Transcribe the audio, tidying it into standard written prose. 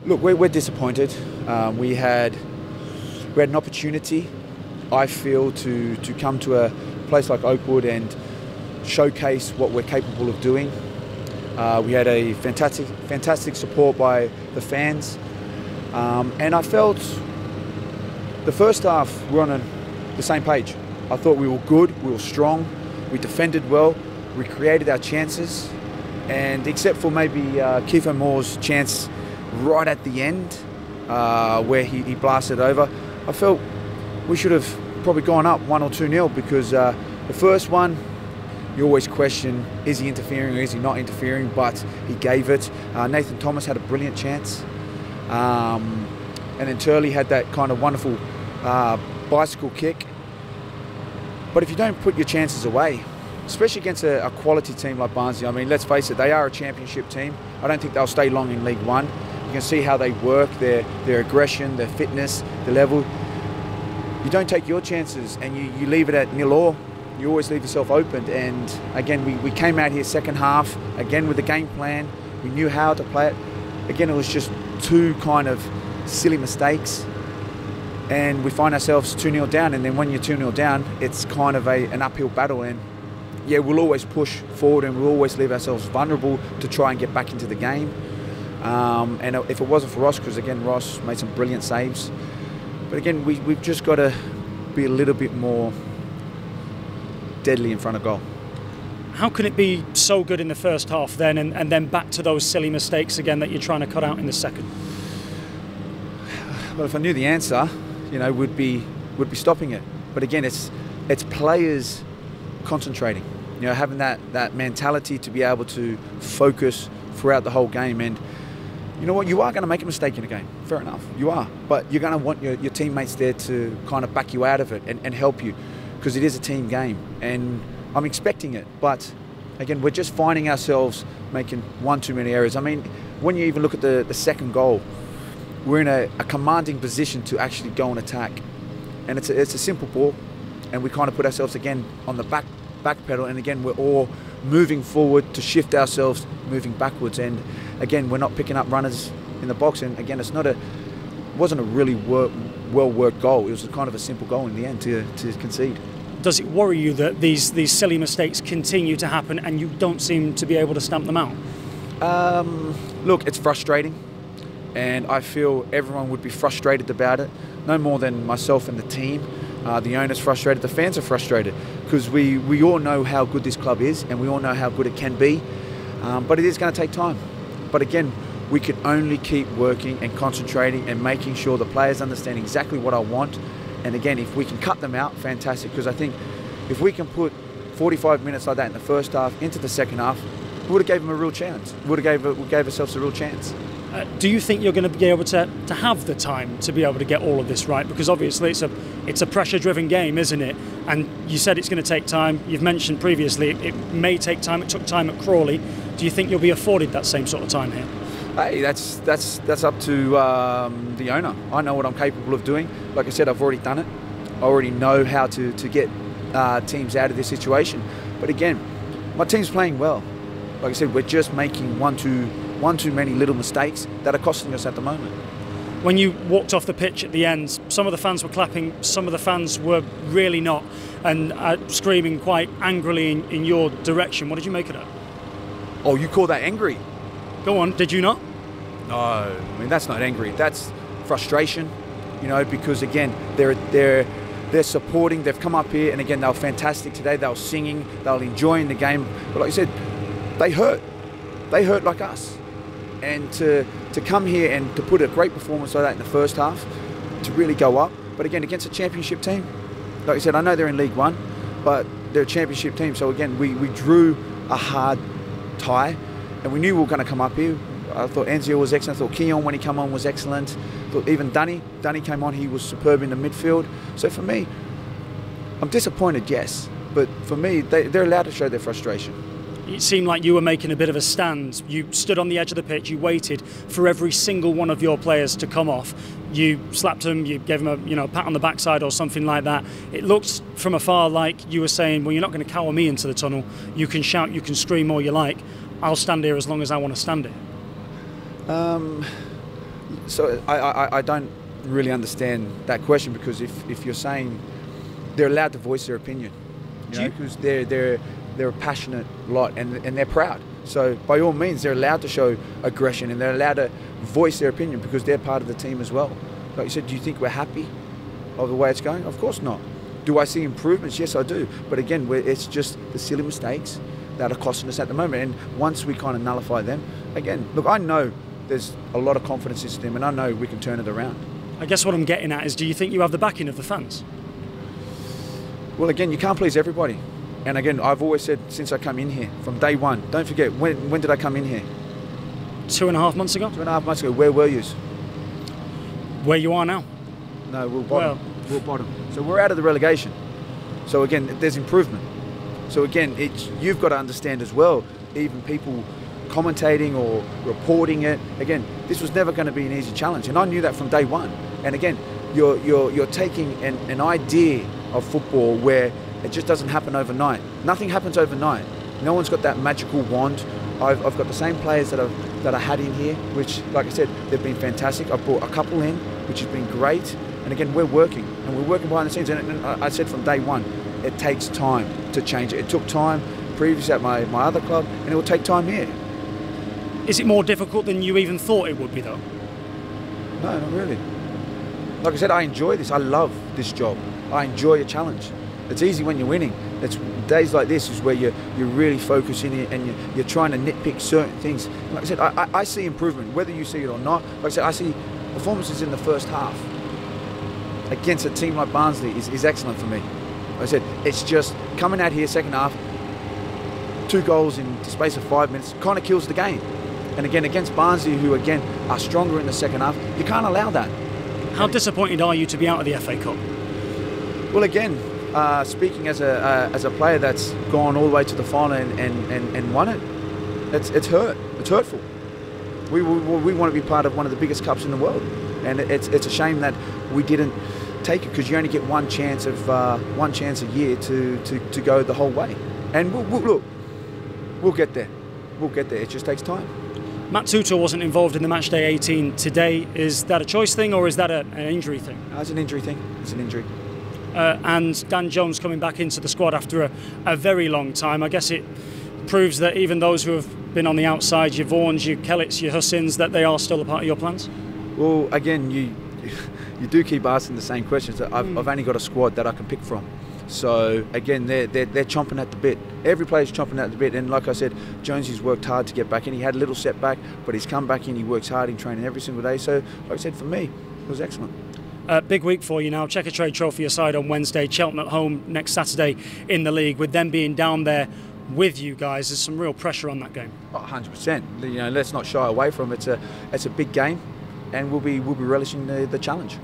Look, we're disappointed. We had an opportunity, I feel, to come to a place like Oakwood and showcase what we're capable of doing. We had a fantastic support by the fans, and I felt the first half we're on the same page. I thought we were good, we were strong, we defended well, we created our chances, and except for maybe Kewell Moore's chance right at the end, where he blasted over, I felt we should have probably gone up 1 or 2-0, because the first one, you always question, is he interfering or is he not interfering, but he gave it. Nathan Thomas had a brilliant chance. And then Turley had that kind of wonderful bicycle kick. But if you don't put your chances away, especially against a quality team like Barnsley, I mean, let's face it, they are a championship team. I don't think they'll stay long in League One. You can see how they work, their aggression, their fitness, the level. You don't take your chances and you leave it at 0-0. You always leave yourself open. And again, we came out here second half, again with the game plan. We knew how to play it. Again, it was just two kind of silly mistakes. And we find ourselves 2-0 down. And then when you're 2-0 down, it's kind of an uphill battle. And yeah, we'll always push forward and we'll always leave ourselves vulnerable to try and get back into the game. And if it wasn't for Ross, because again, Ross made some brilliant saves. But again, we've just got to be a little bit more deadly in front of goal. How can it be so good in the first half then, and then back to those silly mistakes again that you're trying to cut out in the second? Well, if I knew the answer, you know, we'd be stopping it. But again, it's players concentrating, you know, having that mentality to be able to focus throughout the whole game. And you know what, you are going to make a mistake in a game, fair enough, you are, but you're going to want your teammates there to kind of back you out of it and help you, because it is a team game, and I'm expecting it. But again, we're just finding ourselves making one too many errors. I mean, when you even look at the second goal, we're in a commanding position to actually go and attack, and it's a simple ball, and we kind of put ourselves again on the back pedal, and again we're all moving forward to shift ourselves moving backwards. And again, we're not picking up runners in the box, and again, it wasn't a really well worked goal. It was kind of a simple goal in the end to concede. Does it worry you that these silly mistakes continue to happen and you don't seem to be able to stamp them out? Look, it's frustrating, and I feel everyone would be frustrated about it, no more than myself and the team. The owner's frustrated, the fans are frustrated, because we all know how good this club is and we all know how good it can be, but it is going to take time. But again, we can only keep working and concentrating and making sure the players understand exactly what I want. And again, if we can cut them out, fantastic, because I think if we can put 45 minutes like that in the first half into the second half, we would have gave them a real chance. We gave ourselves a real chance. Do you think you're going to be able to have the time to be able to get all of this right? Because obviously it's a pressure-driven game, isn't it? And you said it's going to take time. You've mentioned previously it may take time. It took time at Crawley. Do you think you'll be afforded that same sort of time here? Hey, that's up to the owner. I know what I'm capable of doing. Like I said, I've already done it. I already know how to get teams out of this situation. But again, my team's playing well. Like I said, we're just making one too many little mistakes that are costing us at the moment. When you walked off the pitch at the end, some of the fans were clapping, some of the fans were really not, and screaming quite angrily in your direction. What did you make of that? Oh, you call that angry? Go on, did you not? No, I mean, that's not angry. That's frustration, you know, because again, they're supporting. They've come up here, and again, they were fantastic today. They were singing, they were enjoying the game. But like I said, they hurt like us. And to come here and to put a great performance like that in the first half, to really go up. But again, against a championship team, like I said, I know they're in League One, but they're a championship team. So again, we drew a hard tie, and we knew we were going to come up here. I thought Enzio was excellent. I thought Kewell, when he came on, was excellent. I thought even Dunny came on, he was superb in the midfield. So for me, I'm disappointed, yes. But for me, they're allowed to show their frustration. It seemed like you were making a bit of a stand. You stood on the edge of the pitch, you waited for every single one of your players to come off. You slapped them, you gave them a pat on the backside or something like that. It looked from afar like you were saying, well, you're not going to cower me into the tunnel. You can shout, you can scream all you like. I'll stand here as long as I want to stand here. So I don't really understand that question, because if you're saying they're allowed to voice their opinion, because they're a passionate lot, and they're proud. So by all means, they're allowed to show aggression, and they're allowed to voice their opinion because they're part of the team as well. Like you said, do you think we're happy of the way it's going? Of course not. Do I see improvements? Yes, I do. But again, it's just the silly mistakes that are costing us at the moment. And once we kind of nullify them, again, look, I know there's a lot of confidence in this team, and I know we can turn it around. I guess what I'm getting at is, do you think you have the backing of the fans? Well, again, you can't please everybody. And again, I've always said since I come in here, from day one, don't forget, when did I come in here? 2.5 months ago? 2.5 months ago. Where were you? Where you are now? No, we're bottom. We're bottom. So we're out of the relegation. So again, there's improvement. So again, you've got to understand as well, even people commentating or reporting it, again, this was never going to be an easy challenge. And I knew that from day one. And again, you're taking an idea of football where it just doesn't happen overnight. Nothing happens overnight. No one's got that magical wand. I've got the same players that I had in here, which, like I said, they've been fantastic. I've brought a couple in, which has been great. And again, we're working behind the scenes. And I said from day one, it takes time to change it. It took time previously at my other club, and it will take time here. Is it more difficult than you even thought it would be, though? No, not really. Like I said, I enjoy this. I love this job. I enjoy a challenge. It's easy when you're winning. It's days like this is where you're really focusing it, and you're trying to nitpick certain things. Like I said, I see improvement, whether you see it or not. Like I said, I see performances in the first half against a team like Barnsley is excellent for me. Like I said, it's just coming out here second half, 2 goals in the space of 5 minutes, kind of kills the game. And again, against Barnsley, who again are stronger in the second half, you can't allow that. How disappointed are you to be out of the FA Cup? Well, again, speaking as a player that's gone all the way to the final and won it, it's hurt. It's hurtful. We want to be part of one of the biggest cups in the world, and it's a shame that we didn't take it, because you only get one chance a year to go the whole way. And we'll get there. We'll get there. It just takes time. Matt Tutor wasn't involved in the matchday 18 today. Is that a choice thing, or is that an injury thing? It's an injury thing. It's an injury. And Dan Jones coming back into the squad after a very long time. I guess it proves that even those who have been on the outside, your Vaughans, your Kellets, your Hussins, that they are still a part of your plans? Well, again, you do keep asking the same questions. I've only got a squad that I can pick from. So again, they're chomping at the bit. Every player's chomping at the bit, and like I said, Jonesy's worked hard to get back in. He had a little setback, but he's come back in. He works hard in training every single day. So, like I said, for me, it was excellent. Big week for you now. Checker Trade Trophy aside on Wednesday, Cheltenham at home next Saturday in the league. With them being down there with you guys, there's some real pressure on that game. 100%. Let's not shy away from it. It's a big game, and we'll be relishing the challenge.